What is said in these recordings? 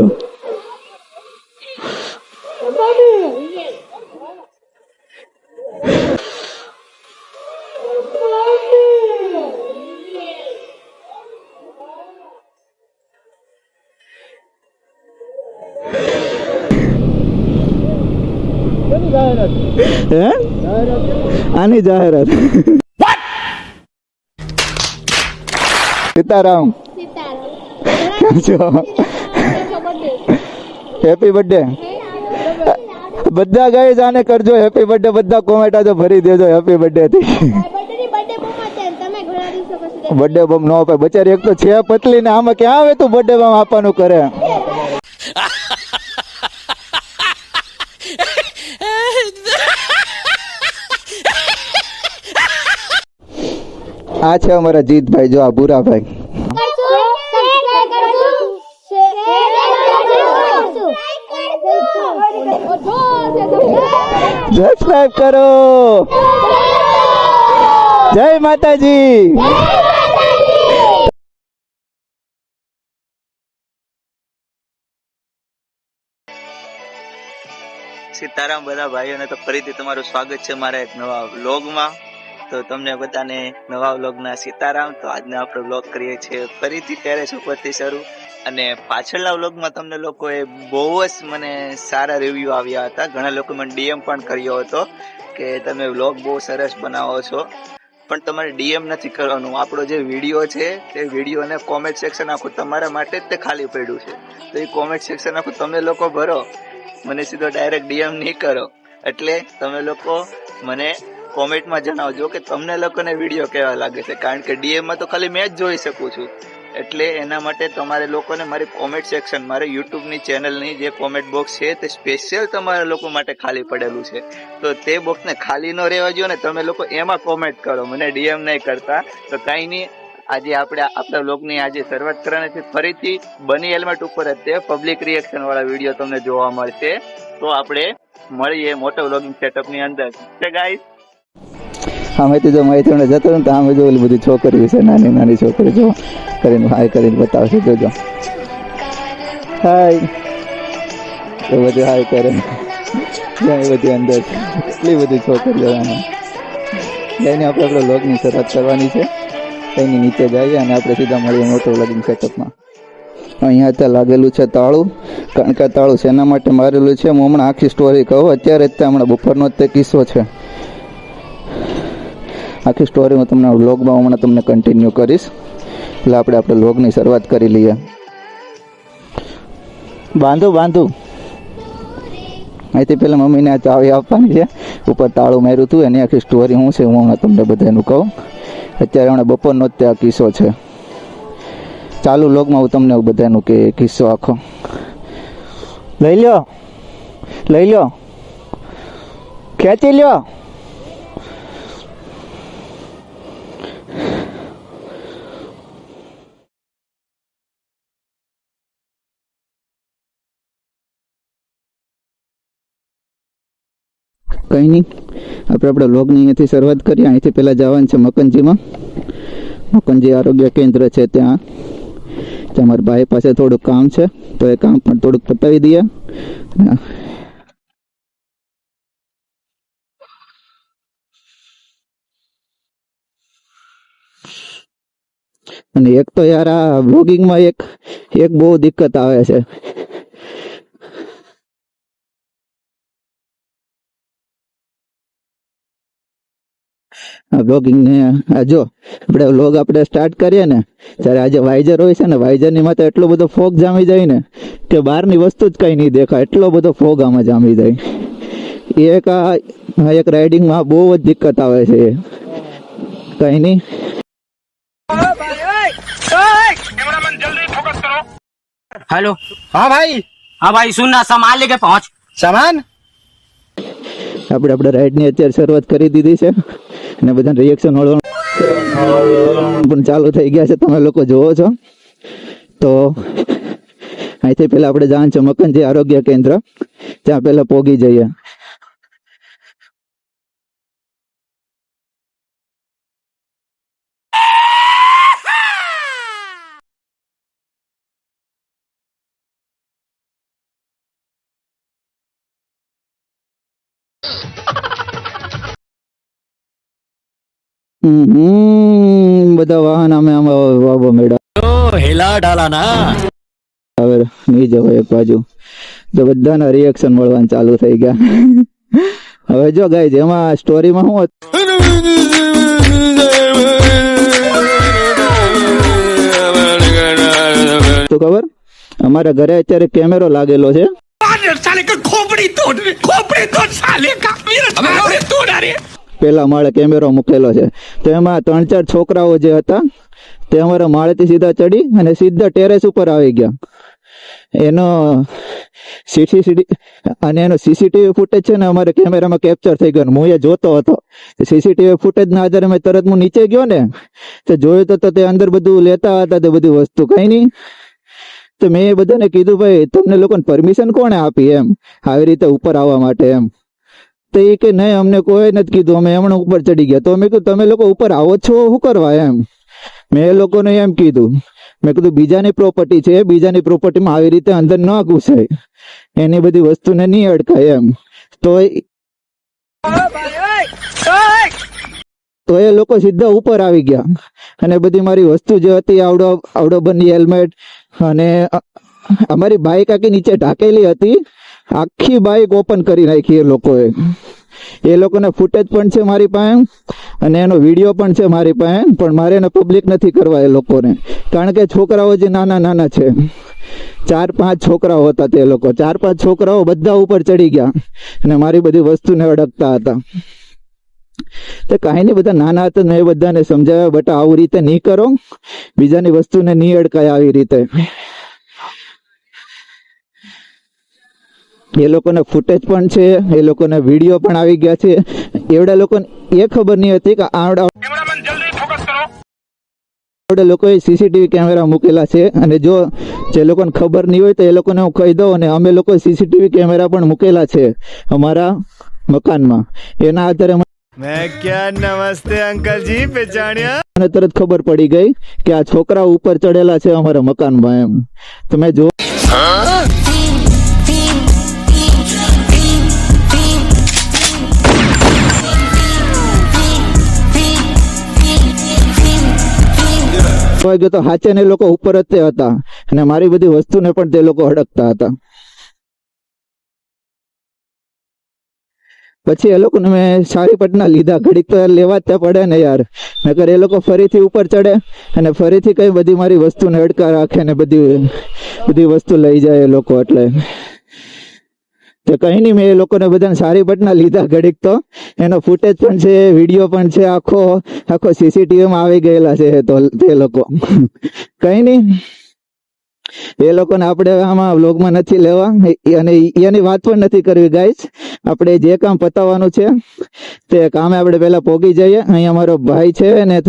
હે આની જાહેરાત સીતારામ હેપી બર્થડે બધા ગાઈઝ આને કરજો હેપી બર્થડે બધા કોમેન્ટ આજો ભરી દેજો હેપી બર્થડે થી બર્થડે બમ નો આપે બચારી એક તો છે પતલી ને આમાં ક્યાં આવે તું બર્થડે બમ આપવાનું કરે આ છે અમારા જીતભાઈ જો આ ભૂરાભાઈ સબસ્ક્રાઇબ કરો જય માતાજી સીતારામ બધા ભાઈઓને તો ફરીથી તમારું સ્વાગત છે મારા એક નવા વ્લોગમાં તો તમને બધાને નવા વ્લોગના સીતારામ તો આજનો આપણે વ્લોગ કરીએ છીએ ફરીથી ટેરેસ ઉપરથી શરૂ અને પાછળના વ્લોગમાં તમને લોકોએ બહુ જ મને સારા રિવ્યૂ આવ્યા હતા ઘણા લોકો મને ડીએમ પણ કર્યો હતો કે તમે વ્લોગ બહુ સરસ બનાવો છો પણ તમારે ડીએમ નથી કરવાનું આપણો જે વિડીયો છે તે વિડીયોને કોમેન્ટ સેક્શન આખું તમારા માટે જ તે ખાલી પડ્યું છે તો એ કોમેન્ટ સેક્શન આખું તમે લોકો ભરો મને સીધો ડાયરેક્ટ ડીએમ નહીં કરો એટલે તમે લોકો મને કોમેન્ટમાં જણાવજો કે તમને લોકોને વિડીયો કેવા લાગે છે કારણ કે ડીએમમાં તો ખાલી મેં જ જોઈ શકું છું એટલે એના માટે તમારે લોકોને મારી કોમેન્ટ સેક્શન મારે યુટ્યુબની ચેનલની જે કોમેન્ટ બોક્સ છે તે સ્પેશિયલ તમારા લોકો માટે ખાલી પડેલું છે તો તે બોક્સને ખાલી ન રહેવા દો ને તમે લોકો એમાં કોમેન્ટ કરો મને ડીએમ નહીં કરતા તો કાંઈ નહીં આજે આપણે આપણા વ્લોગની આજે શરૂઆત કરવાની છે ફરીથી બની હેલ્મેટ ઉપર જ તે પબ્લિક રિએક્શન વાળા વિડીયો તમને જોવા મળશે તો આપણે મળીએ મોટો વ્લોગિંગ સેટઅપની અંદર છે ગાઈસ આમેથી જો માહિતી જતો ને તો આમે જો ઓલી બધી છોકરીઓ છે નાની નાની છોકરી જો કરીને હાય કરીને બતાવશે જોજો હાય એ બધું હાય કરે એ બધી અંદર એટલી બધી છોકરીઓ આમાં લઈને આપણે આપણા વ્લોગની શરૂઆત કરવાની છે એની નીચે જઈએ અને આપણે સીધા મળીએ મોટો વ્લોગિંગ સેટઅપમાં અહીંયા ત્યાં લાગેલું છે તાળું કારણ કે તાળું શેના માટે મારેલું છે હું હમણાં આખી સ્ટોરી કહું અત્યારે જ ત્યાં હમણાં બપોરનો જ તે કિસ્સો છે આખી સ્ટોરી હું તમને વ્લોગમાં હમણાં તમને કન્ટિન્યુ કરીશ એટલે આપણે વ્લોગની શરૂઆત કરી લઈએ બાંધું અહીંથી પહેલાં મમ્મીને આ ચાવી આપવાની છે ઉપર તાળું માર્યું હતું એની આખી સ્ટોરી શું છે હું હમણાં તમને બધાનું કહું અત્યારે હમણાં બપોરનો જ ત્યાં કિસ્સો છે ચાલુ વ્લોગમાં હું તમને બધાનું કે કિસ્સો આખો લઈ લ્યો ખેંચી લ્યો કંઈ નહીં આપણે વ્લોગની અહીંયાથી શરૂઆત કરીએ અહીંથી પહેલાં જવાનું છે મકનજી આરોગ્ય કેન્દ્ર છે ત્યાં મારા ભાઈ પાસે થોડુંક કામ છે તો એ કામ પણ થોડુંક પતાવી દઈએ અને એક તો યાર આ વ્લોગિંગમાં એક બહુ દિક્કત આવે છે બ્લોગિંગ ને જો આપણે વ્લોગ આપણે સ્ટાર્ટ કરીએ ને ત્યારે આજે વાઇઝર હોય છે ને વાઇઝરની માથે એટલો બધો ફોગ જામી જાય ને કે બહારની વસ્તુ જ કઈ નહીં દેખાય એટલો બધો ફોગ આમાં જામી જાય એક રાઇડિંગમાં બહુ જ દિક્કત આવે છે કઈ નહીં हेलो हाँ भाई सुनना सामान लेके पहुंच सामान આપણે રાઇડની અત્યારે શરૂઆત કરી દીધી છે અને બધા રિએક્શન પણ ચાલુ થઈ ગયા છે તમે લોકો જોવો છો તો અહીંથી પહેલા આપણે જવાનું છે મકનજી આરોગ્ય કેન્દ્ર ત્યાં પહેલા પોગી જઈએ બધા વાહન અમે આમાં મેળા હેલા ડાલા ના હવે નહીં જવાય એક બાજુ તો બધાના રિએક્શન મળવાનું ચાલુ થઈ ગયા હવે જો ગાઈઝ એમાં સ્ટોરીમાં શું તો ખબર અમારા ઘરે અત્યારે કેમેરો લાગેલો છે પેલા માળે કેમેરો મૂકેલો છે તો એમાં 3-4 છોકરાઓ જે હતા તે અમારા માળેથી સીધા ચડી અને સીધા ટેરેસ ઉપર આવી ગયા એનો સીસીટીવી ફૂટેજ છે ને અમારે કેમેરામાં કેપ્ચર થઈ ગયો હું એ જોતો હતો સીસીટીવી ફૂટેજના આધારે મેં તરત હું નીચે ગયો ને તો જોયું તો તે અંદર બધું લેતા હતા તે બધી વસ્તુ કઈ નહીં તો મેં એ બધાને કીધું ભાઈ તમને લોકોને પરમિશન કોણે આપી એમ આવી રીતે ઉપર આવવા માટે એમ તો એ કે નહીં અમને કોઈ નથી કીધું અમે હમણાં ઉપર ચડી ગયા તો મેં કીધું તમે લોકો ઉપર આવો છો શું કરવા એમ મેં એ લોકોને એમ કીધું મેં કીધું બીજાની પ્રોપર્ટી છે બીજાની પ્રોપર્ટીમાં આવી રીતે અંદર ન ઘૂસાય એની બધી વસ્તુને નહીં અડકાય એમ તો એ લોકો સીધા ઉપર આવી ગયા અને બધી મારી વસ્તુ જે હતી આવડો બની હેલ્મેટ અને અમારી બાઈક આખી નીચે ઢાકેલી હતી આખી બાઈક ઓપન કરી નાખી એ લોકોને ફૂટેજ પણ છે મારી પાસે અને એનો વિડીયો પણ છે મારી પાસે પણ મારે એને પબ્લિક નથી કરવા એ લોકોને કારણ કે છોકરાઓ જે નાના છે 4-5 છોકરાઓ હતા તે લોકો 4-5 છોકરાઓ બધા ઉપર ચડી ગયા અને મારી બધી વસ્તુને અડકતા હતા તો કાંઈ નહીં બધા નાના હતા મેં બધાને સમજાવ્યા બટા આવું રીતે નહીં કરો બીજાની વસ્તુને નહીં અડકાય આવી રીતે એ લોકોને ફૂટેજ પણ છે એ લોકોને વિડીયો પણ આવી ગયા છે એવડા લોકોને એ ખબર નહીં હતી કે આવડા લોકોએ સીસીટીવી કેમેરા મૂકેલા છે અને જો જે લોકોને ખબર નહીં હોય તો એ લોકોને હું કહી દઉં અને અમે લોકો સીસીટીવી કેમેરા પણ મૂકેલા છે અમારા મકાનમાં એના આધારે मैं क्या नमस्ते अंकल जी पहचानिया મને તરત ખબર પડી ગઈ કે આ છોકરા ઉપર ચડેલા છે અમારા મકાનમાં એમ તમે જો તો હાચે ને લોકો ઉપર જ તે હતા અને મારી બધી વસ્તુને પણ તે લોકો હડકતા હતા પછી એ લોકોને મેં સારી પટના લીધા ઘડીક તો લેવા જ ત્યાં પડે ને યાર નકર એ લોકો ફરીથી ઉપર ચડે અને ફરીથી કઈ બધી મારી વસ્તુને અડકા રાખે ને બધી વસ્તુ લઈ જાય એ લોકો એટલે તો કઈ નહીં મેં એ લોકોને બધાને સારી પટના લીધા ઘડીક તો એનો ફૂટેજ પણ છે વિડીયો પણ છે આખો સીસીટીવીમાં આવી ગયેલા છે તો તે લોકો કઈ નહીં એ લોકોને આપણે આમાં વ્લોગમાં નથી લેવા અને એની વાત પણ નથી કરવી ગાઈસ આપણે જે કામ પતાવવાનું છે તે કામે આપણે પહેલા પોગી જઈએ અહીંયા મારો ભાઈ છે ને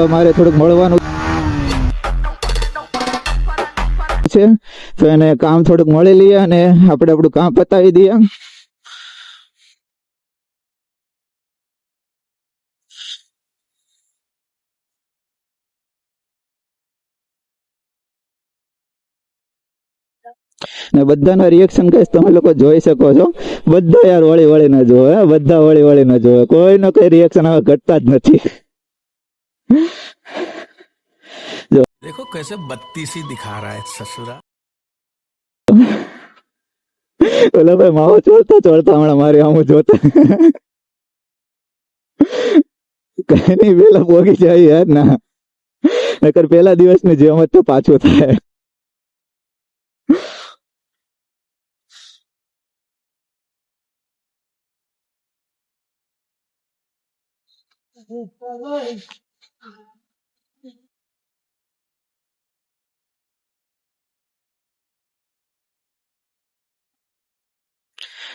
મારે થોડુંક મળવાનું છે તો એને કામ થોડુંક મળી લઈએ અને આપણે આપણું કામ પતાવી દઈએ ને બધાના રિએક્શન કહીશ તમે લોકો જોઈ શકો છો બધા યાર વળી ના જોવે બધા વળી ના જોવે કોઈનો કઈ રિએક્શન હવે ઘટતા જ નથી देखो कैसे बत्तीसी दिखा रहा है ससुरा ઓલા ભાઈ માવો ચોળતા હમણાં મારી આમ જોતા કઈ નહીં પેલા પોગી જાય યાર ના નકર પેલા દિવસની જેમ જ તો પાછું થાય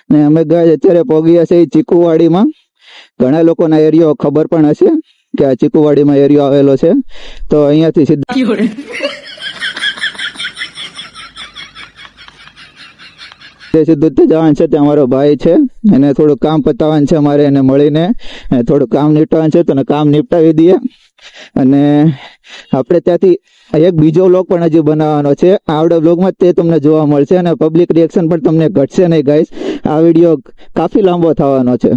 ને અમે ગયા અત્યારે પહોંચ્યા છે ચીકુવાડીમાં ઘણા લોકોના એરિયો ખબર પણ હશે કે આ ચીકુવાડીમાં એરિયો આવેલો છે તો અહીંયાથી સીધા સીધું જવાનું છે ત્યાં અમારો ભાઈ છે એને થોડું કામ પતાવવાનું છે અમારે એને મળીને થોડું કામ નિપટાવવાનું છે તો કામ નિપટાવી દઈએ અને આપણે ત્યાંથી એક બીજો વ્લોગ પણ હજી બનાવવાનો છે આવડે વ્લોગમાં તે તમને જોવા મળશે અને પબ્લિક રિએક્શન પણ તમને ઘટશે નહીં ગાઈસ આ વિડીયો કાફી લાંબો થવાનો છે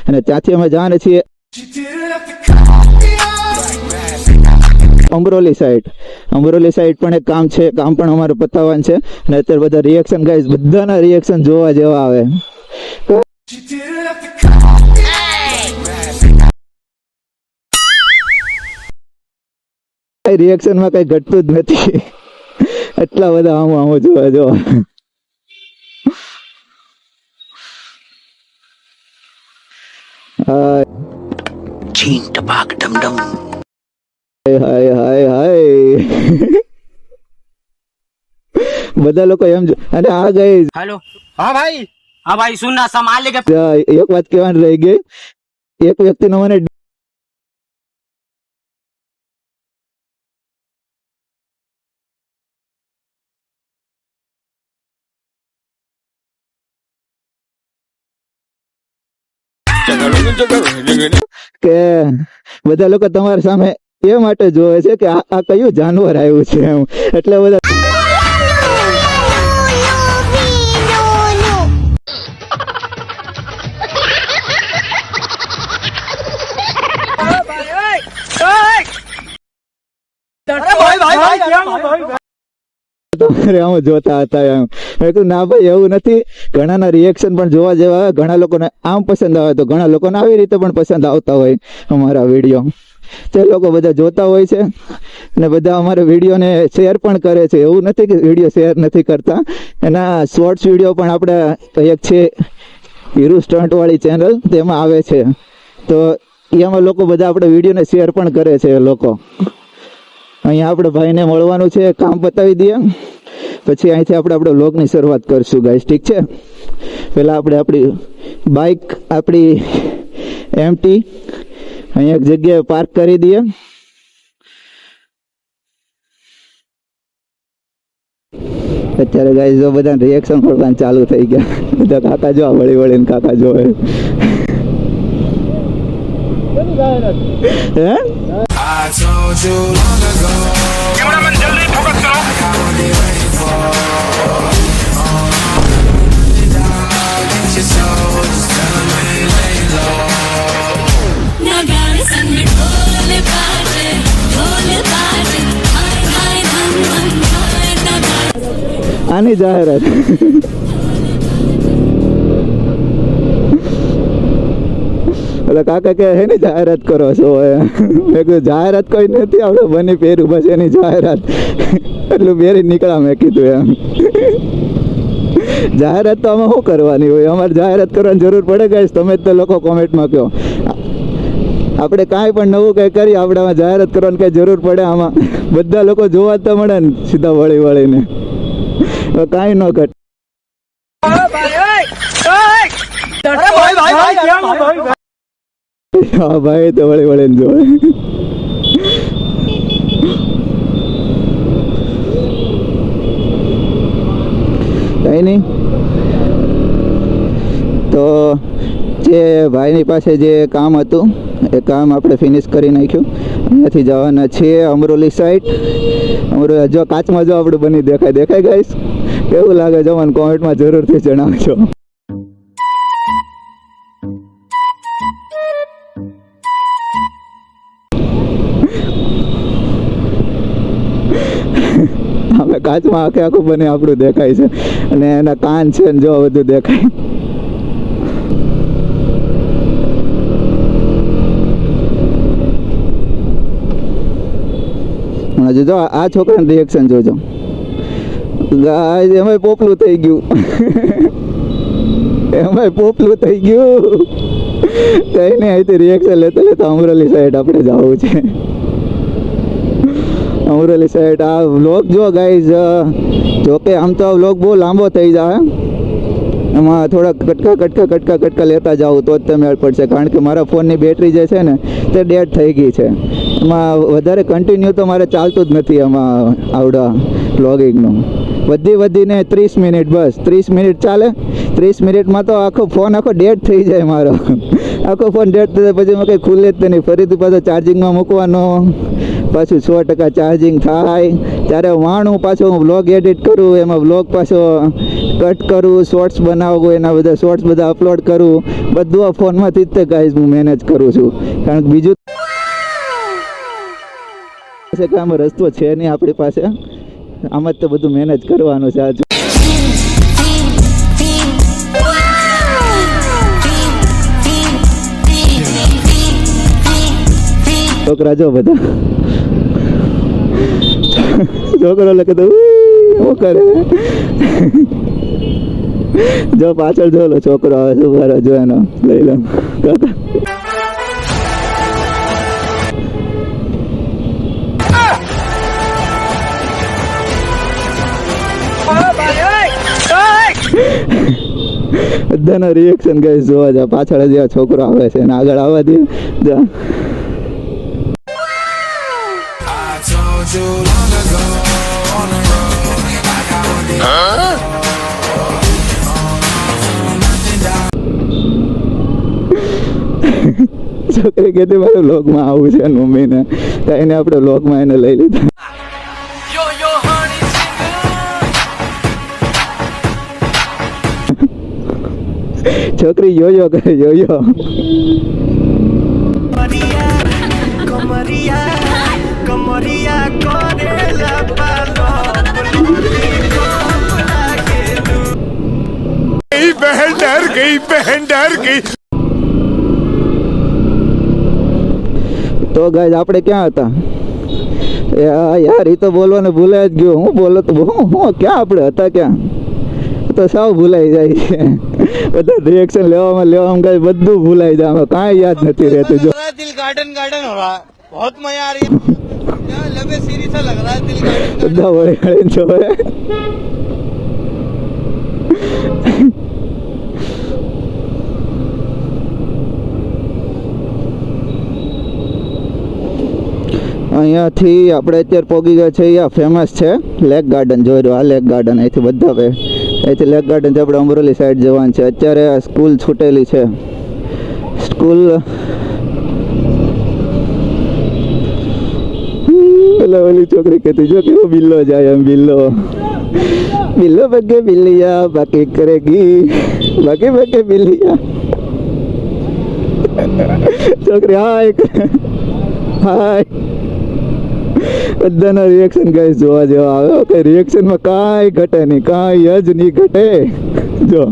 અને ત્યાંથી અમે જાણે છીએ અમરોલી સાઈડ પણ એક કામ છે, કામ પણ અમારે પતાવવાનું છે. અને અત્યારે બધા રિએક્શન ગાઈઝ, બધાના રિએક્શન જોવા જેવા આવે. રિએક્શનમાં કઈ ઘટતું જ નથી, એટલા બધા આમ જોવા જો. હાય હાય હાય બધા લોકો એમ અને આ ગઈ. हेलो हाँ भाई सुनना संभाल लेके એક વાત કહેવાની રહી ગઈ. એક વ્યક્તિનો મને કે બધા લોકો તમારી સામે એ માટે જોવે છે કે આ કયું જાનવર આવ્યું છે એમ, એટલે બધા તમારે આમ જોતા હતા એમ. મેં કીધું ના ભાઈ એવું નથી, ઘણાના રિએક્શન પણ જોવા જેવા આવે, ઘણા લોકોને આમ પસંદ આવે તો ઘણા લોકોને આવી રીતે પણ પસંદ આવતા હોય અમારા વિડીયો. તે લોકો બધા જોતા હોય છે અને બધા અમારા વિડીયોને શેર પણ કરે છે. એવું નથી કે વિડીયો શેર નથી કરતા, એના શોર્ટ્સ વિડીયો પણ આપણે એક છે હીરુ સ્ટન્ટ વાળી ચેનલ, તેમાં આવે છે. તો એમાં લોકો બધા આપણે વિડીયોને શેર પણ કરે છે એ લોકો. અહીંયા આપણે ભાઈને મળવાનું છે, કામ પતાવી દઈએ પછી અહીંથી આપણે વ્લોગની શરૂઆત કરશું ગાઈસ, ઠીક છે? પહેલાં આપણે આપણી બાઇક આપણી એમટી અહીંયા એક જગ્યાએ પાર્ક કરી દઈએ. અત્યારે ગાઈસ જો બધા રિએક્શન પડવાનું ચાલુ થઈ ગયા, બધા કાકા જો વળીને કાકા જોવે. હે I told you long ago. Cameraman, जल्दी focus करो. આની જાહેરાત એટલે કાકા કે એની જાહેરાત કરો છો? મેં કીધું જાહેરાત કોઈ નથી, આપણે બની પહેર્યું બસ એની જાહેરાત. એટલું પહેરી નીકળ્યા મેં કીધું એમ. જાહેરાત તો આમાં શું કરવાની હોય? અમારે જાહેરાત કરવાની જરૂર પડે ગાઈસ? તમે જ તો લોકો કોમેન્ટમાં કહો. આપણે કાંઈ પણ નવું કંઈ કરીએ, આપણે આમાં જાહેરાત કરવાની કંઈ જરૂર પડે? આમાં બધા લોકો જોવા તો મળે ને સીધા વળીને, કાંઈ ન ઘટે. હા ભાઈ તો વળીને જોવે. કઈ નહીં, તો જે ભાઈની પાસે જે કામ હતું એ કામ આપણે ફિનિશ કરી નાખ્યું. અહીંયાથી જવાના છે અમરોલી સાઈડ. અમરોલી જો કાચમાં જો આપણું બની દેખાય ગાઈસ? કેવું લાગે જો મને કોમેન્ટમાં જરૂરથી જણાવજો. અમે કાચમાં આખું બને આપણું દેખાય છે અને એના કાન છે ને જો બધું દેખાય. જો આ છોકરાનું રિએક્શન જોજો ગાઈસ, એમાંય પોપલું થઈ ગયું. કઈ નહીં, અહીંથી રિએક્શન લેતા અમરોલી સાઈડ આપણે જવું છે. અમરોલી સાઈડ આ વ્લોગ જો ગાઈઝ, જોકે આમ તો આ વ્લોગ બહુ લાંબો થઈ જાય, એમાં થોડા કટકા લેતા જાઉં તો જ તે મેળ પડશે. કારણ કે મારા ફોનની બેટરી જે છે ને તે ડેડ થઈ ગઈ છે. એમાં વધારે કન્ટિન્યુ તો મારે ચાલતું જ નથી એમાં આવડા વ્લોગિંગનું. વધીને 30 મિનિટ, બસ 30 મિનિટ ચાલે. 30 મિનિટમાં તો આખો ફોન ડેડ થઈ જાય મારો. આખો ફોન ડેડ થઈ જાય પછી એમાં કંઈ ખુલે જ નહીં. ફરીથી પાછો ચાર્જિંગમાં મૂકવાનો, પાછું 100% ચાર્જિંગ થાય ત્યારે વાણું પાછું હું વ્લોગ એડિટ કરું, એમાં વ્લોગ પાછો કટ કરું, શોર્ટ્સ બનાવું, એના બધા શોર્ટ્સ બધા અપલોડ કરું, બધું આ ફોનમાંથી જ તે ગાઈઝ હું મેનેજ કરું છું. કારણ કે બીજું છે કે આમાં રસ્તો છે નહીં આપણી પાસે, આમ જ તો બધું મેનેજ કરવાનું છે. આજે છોકરા જો બધા છોકરો લખે તો શું કરે, જો પાછળ જો લો છોકરો આવે શું કરે, જો એનો લઈ લો કાકા. બધાના રિએક્શન ગઈ જોવા જા, પાછળ જે છોકરો આવે છે એને આગળ આવવા દે જા. છોકરી કહેતી મારે વ્લોગમાં આવું છે મમ્મીને, તો એને આપણે વ્લોગમાં એને લઈ લીધા. છોકરી યોયો કરે યોયો. बहन डर गई, बहन डर गई. તો ગાઈઝ આપણે ક્યાં હતા યાર, એ તો બોલવાને ભૂલાઈ જ ગયો. હું બોલો તો હું ક્યાં આપણે હતા, ક્યાં તો સાવ ભૂલાઈ જાય છે. બધા રિએક્શન લેવામાં ગાઈઝ બધું ભૂલાઈ જાય, આમાં કાંઈ યાદ નથી રહેતું. જો दिल गार्डन गार्डन हो रहा है, बहुत मजा आ रही है, लबे सीरी सा लग रहा है दिल गार्डन. બધા વળે વળે જોવે. અહીંયાથી આપણે અત્યારે પહોંચી ગયા છે, અહીંયા ફેમસ છે લેક ગાર્ડન. જોઈ રહ્યો આ લેક ગાર્ડન, અહીંથી બધા અહીંથી લેક ગાર્ડનથી આપણે અમરોલી સાઈડ જવાનું છે. અત્યારે સ્કૂલ છૂટેલી છે, સ્કૂલ પેલા ઓલી છોકરી કહેતી જો કેવો બિલ્લો જાય, એમ બિલ્લો બિલ્લો બગે બિલ્લિયા બાકી કરેગી, બાકી બગે બિલ્લિયા. છોકરી હાય હાય. બધાના રિએક્શન ગાઈસ જોવા જેવા આવે. કઈ રિએક્શનમાં કાંઈ ઘટે નહીં, કાંઈ જ નહીં ઘટે. જો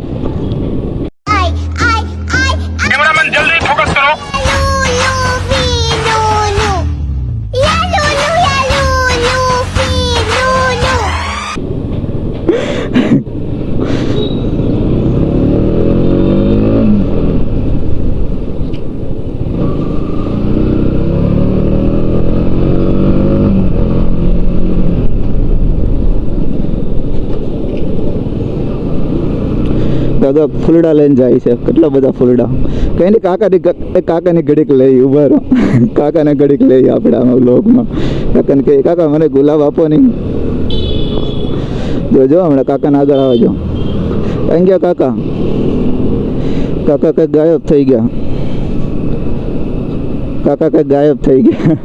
कैमरामैन जल्दी फोकस करो. દાદા ફૂલડા લઈને જાય છે, કેટલા બધા ફૂલડા. કઈ નહીં કાકાની ઘડીક લઈ ઉભા રહો, કાકાને ઘડીક લઈ આપણે આમાં બ્લોગમાં. કાકાને કહે કાકા મને ગુલાબ આપો નહીં. જોજો હમણાં કાકાને આગળ આવે. જો કઈ ગયા કાકા, કાકા કંઈક ગાયબ થઈ ગયા, કાકા કંઈક ગાયબ થઈ ગયા.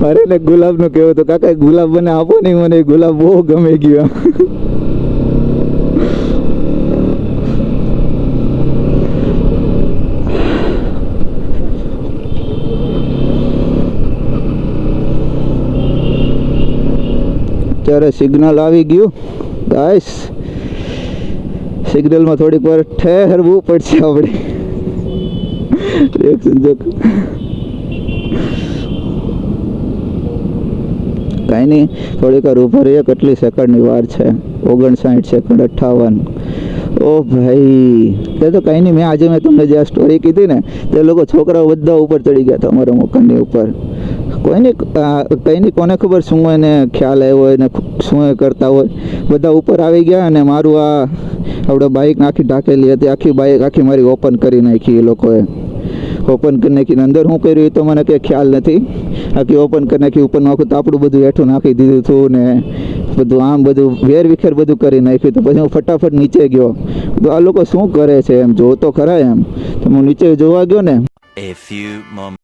મારે ને ગુલાબનું કહેવું તો કાકા ગુલાબ મને આપો નહીં, મને ગુલાબ બહુ ગમે ગયો. અત્યારે સિગ્નલ આવી ગયું ગાઈસ, સિગ્નલમાં થોડીક વાર ઠહેરવું પડશે આપણે. કાંઈ નહીં, થોડીક વાર ઊભા રહીએ. કેટલી સેકન્ડની વાર છે? 59 સેકન્ડ 58. ઓ ભાઈ તે તો કાંઈ નહીં. આજે મેં તમને જે આ સ્ટોરી કીધી ને, તે લોકો છોકરાઓ બધા ઉપર ચડી ગયા હતા અમારા મકાનની ઉપર. કંઈ નહીં કોને ખબર શું એને ખ્યાલ આવ્યો હોય ને શું એ કરતા હોય. બધા ઉપર આવી ગયા અને મારું આ આપણે બાઇક આખી ઢાંકેલી હતી, આખી બાઇક આખી મારી ઓપન કરી નાખી. એ લોકોએ ઓપન કરી નાખીને અંદર શું કર્યું એ તો મને કંઈ ખ્યાલ નથી. આખી ઓપન કરી નાખી, ઉપરનું આખું તાપડું બધું હેઠું નાખી દીધું હતું ને બધું આમ બધું વેર વિખેર બધું કરી નાખ્યું. તો પછી હું ફટાફટ નીચે ગયો, તો આ લોકો શું કરે છે એમ જોતો ખરા એમ. તો હું નીચે જોવા ગયો ને, A few moments.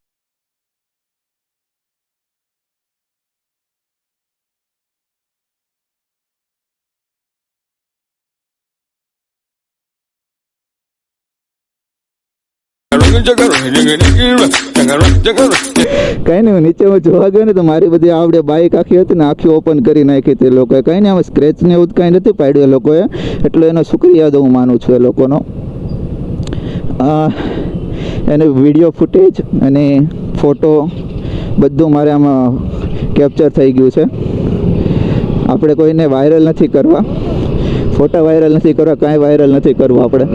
કઈ નહીં, નીચે હું જોવા ગયો ને તો મારી બધી આવડે બાઈક આખી હતી ને આખી ઓપન કરી નાખી હતી લોકોએ. કઈ નહીં, આમાં સ્ક્રેચ ને એવું કાંઈ નથી પાડ્યું એ લોકોએ, એટલે એનો શુક્રિયા હું માનું છું એ લોકોનો. એને વિડીયો ફૂટેજ અને ફોટો બધું મારે આમાં કેપ્ચર થઈ ગયું છે. આપણે કોઈને વાયરલ નથી કરવા, ફોટા વાયરલ નથી કરવા, કાંઈ વાયરલ નથી કરવું આપણે.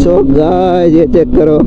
સો ગાય જે ચેક કરો,